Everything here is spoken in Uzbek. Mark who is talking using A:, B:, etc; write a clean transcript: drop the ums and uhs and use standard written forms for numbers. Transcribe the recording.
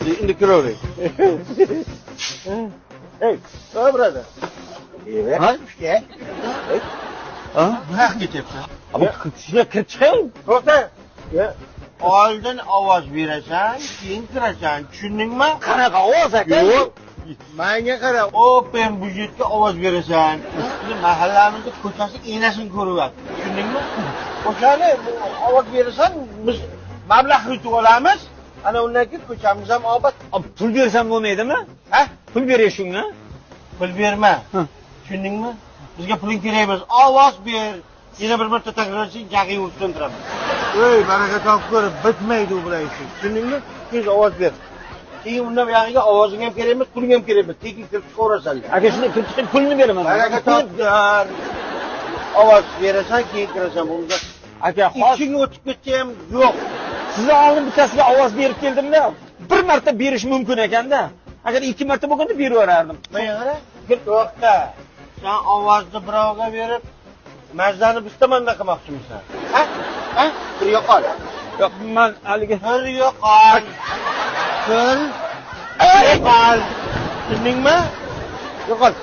A: Endi kiravering. Hey, oh brother.
B: Ha?
A: Ha? Nima ketyapsan?
B: Ama shunga kirib chiqing.
A: To'xta. Oldin ovoz berasan, keyin kirasan. Tushundingmi?
B: Qanaqa ovoz aka?
A: Yo'q. Menga qara, open budjetga ovoz berasan. Ustini mahallamizda ko'chasi enasini ko'ryapti. Tushundingmi? O'shani ovoz berasan, biz mablag' yutib olamiz. Ana undan keyin ko'chamiz ham obod.
B: Pul bersam bo'lmaydimi?
A: Ha?
B: Pul berishingmi?
A: Pul berma. Tushundingmi? Bizga puling kerak emas. Ovoz ber. Yana bir marta takrorlasang, jag'ing ustidan turaman. Ey, baraka topib ko'rib, bitmaydi u bilan ish. Tushundingmi? Tez ovoz ber. Keyin undan buyog'iga ovozing ham kerak emas, puling ham kerak emas. Tekin kirib chiqaverasan.
B: Aka shuni kirib chiqib pulni beraman.
A: Baraka topgan. Ovoz berasan, keyin kirasan. Bo'lmasa
B: aka, hozir
A: iching o'tib ketsa ham yo'q.
B: sizni oldin bittasiga ovoz berib keldimda, bir marta berish mumkin ekanda. Agar ikki marta bo'lganda beraverardim.
A: Menga qara. To'xta. Sen ovozni birovga berib, mazzani biz tomonda qilmoqchimisan? Ha? Ha? Bir yo'qol.
B: Yo'q, men haligi
A: Bir yo'qol. Bir yo'qol. Tushundingmi? Yo'qol.